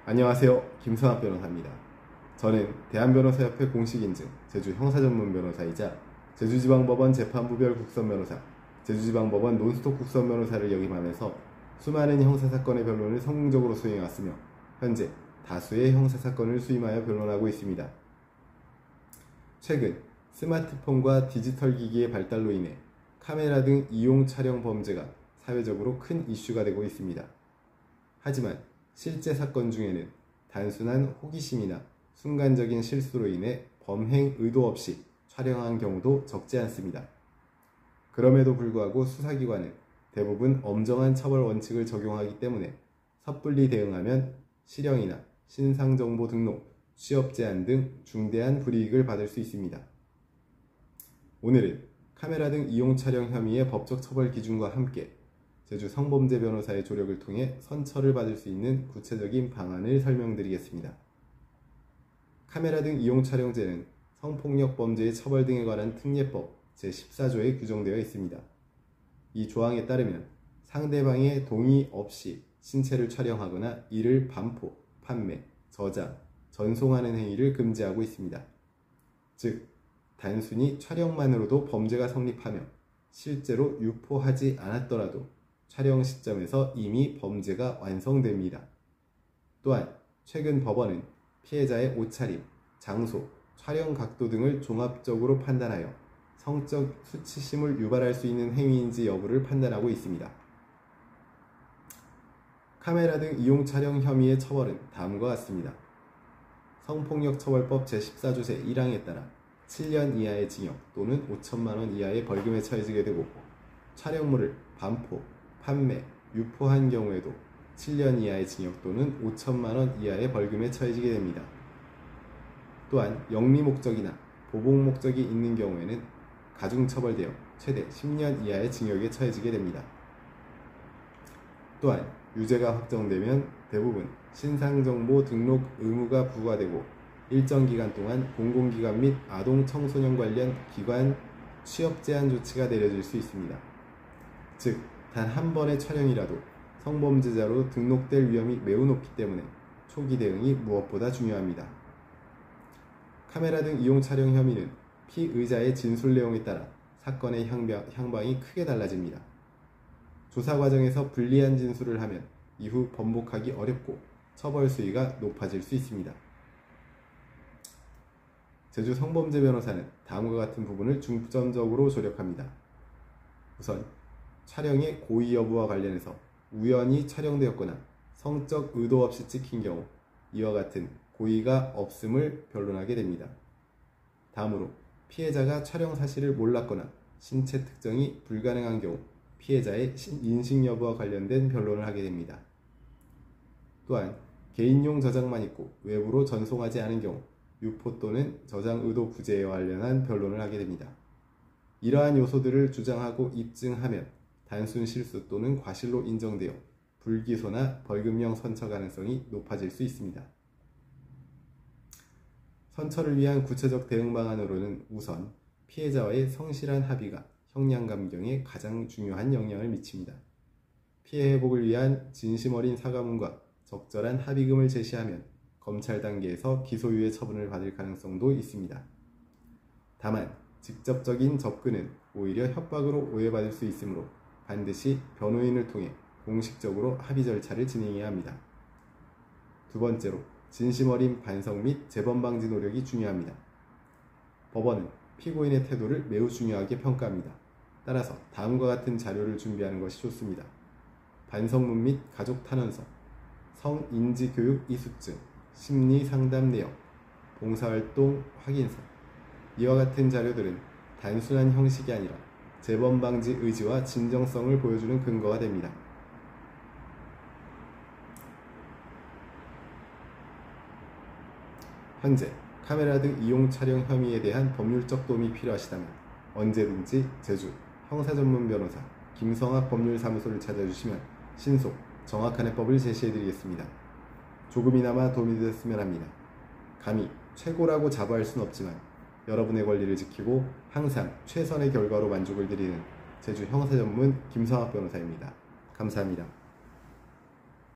안녕하세요. 김선학 변호사입니다. 저는 대한변호사협회 공식인증 제주형사전문변호사이자 제주지방법원 재판부별 국선변호사, 제주지방법원 논스톱 국선변호사를 역임하면서 수많은 형사사건의 변론을 성공적으로 수행해왔으며 현재 다수의 형사사건을 수임하여 변론하고 있습니다. 최근 스마트폰과 디지털 기기의 발달로 인해 카메라 등 이용 촬영 범죄가 사회적으로 큰 이슈가 되고 있습니다. 하지만 실제 사건 중에는 단순한 호기심이나 순간적인 실수로 인해 범행 의도 없이 촬영한 경우도 적지 않습니다. 그럼에도 불구하고 수사기관은 대부분 엄정한 처벌 원칙을 적용하기 때문에 섣불리 대응하면 실형이나 신상정보 등록, 취업 제한 등 중대한 불이익을 받을 수 있습니다. 오늘은 카메라 등 이용 촬영 혐의의 법적 처벌 기준과 함께 제주 성범죄 변호사의 조력을 통해 선처를 받을 수 있는 구체적인 방안을 설명드리겠습니다. 카메라 등 이용 촬영죄는 성폭력 범죄의 처벌 등에 관한 특례법 제14조에 규정되어 있습니다. 이 조항에 따르면 상대방의 동의 없이 신체를 촬영하거나 이를 반포, 판매, 저장, 전송하는 행위를 금지하고 있습니다. 즉, 단순히 촬영만으로도 범죄가 성립하며 실제로 유포하지 않았더라도 촬영 시점에서 이미 범죄가 완성됩니다. 또한 최근 법원은 피해자의 옷차림, 장소, 촬영 각도 등을 종합적으로 판단하여 성적 수치심을 유발할 수 있는 행위인지 여부를 판단하고 있습니다. 카메라 등 이용 촬영 혐의의 처벌은 다음과 같습니다. 성폭력처벌법 제14조 제1항에 따라 7년 이하의 징역 또는 5천만 원 이하의 벌금에 처해지게 되고, 촬영물을 반포, 판매, 유포한 경우에도 7년 이하의 징역 또는 5천만 원 이하의 벌금에 처해지게 됩니다. 또한 영리 목적이나 보복 목적이 있는 경우에는 가중처벌되어 최대 10년 이하의 징역에 처해지게 됩니다. 또한 유죄가 확정되면 대부분 신상정보 등록 의무가 부과되고 일정 기간 동안 공공기관 및 아동 청소년 관련 기관 취업 제한 조치가 내려질 수 있습니다. 즉, 단 한 번의 촬영이라도 성범죄자로 등록될 위험이 매우 높기 때문에 초기 대응이 무엇보다 중요합니다. 카메라 등 이용 촬영 혐의는 피의자의 진술 내용에 따라 사건의 향방이 크게 달라집니다. 조사 과정에서 불리한 진술을 하면 이후 번복하기 어렵고 처벌 수위가 높아질 수 있습니다. 제주 성범죄 변호사는 다음과 같은 부분을 중점적으로 조력합니다. 우선 촬영의 고의 여부와 관련해서 우연히 촬영되었거나 성적 의도 없이 찍힌 경우 이와 같은 고의가 없음을 변론하게 됩니다. 다음으로 피해자가 촬영 사실을 몰랐거나 신체 특정이 불가능한 경우 피해자의 인식 여부와 관련된 변론을 하게 됩니다. 또한 개인용 저장만 있고 외부로 전송하지 않은 경우 유포 또는 저장 의도 부재에 관련한 변론을 하게 됩니다. 이러한 요소들을 주장하고 입증하면 단순 실수 또는 과실로 인정되어 불기소나 벌금형 선처 가능성이 높아질 수 있습니다. 선처를 위한 구체적 대응 방안으로는 우선 피해자와의 성실한 합의가 형량 감경에 가장 중요한 영향을 미칩니다. 피해 회복을 위한 진심 어린 사과문과 적절한 합의금을 제시하면 검찰 단계에서 기소유예 처분을 받을 가능성도 있습니다. 다만 직접적인 접근은 오히려 협박으로 오해받을 수 있으므로 반드시 변호인을 통해 공식적으로 합의 절차를 진행해야 합니다. 두 번째로 진심 어린 반성 및 재범 방지 노력이 중요합니다. 법원은 피고인의 태도를 매우 중요하게 평가합니다. 따라서 다음과 같은 자료를 준비하는 것이 좋습니다. 반성문 및 가족 탄원서, 성인지교육 이수증, 심리상담 내역, 봉사활동 확인서. 이와 같은 자료들은 단순한 형식이 아니라 재범 방지 의지와 진정성을 보여주는 근거가 됩니다. 현재 카메라 등 이용 촬영 혐의에 대한 법률적 도움이 필요하시다면 언제든지 제주 형사전문 변호사 김성학 법률사무소를 찾아주시면 신속, 정확한 해법을 제시해드리겠습니다. 조금이나마 도움이 되셨으면 합니다. 감히 최고라고 자부할 수는 없지만 여러분의 권리를 지키고 항상 최선의 결과로 만족을 드리는 제주 형사전문 김성학 변호사입니다. 감사합니다.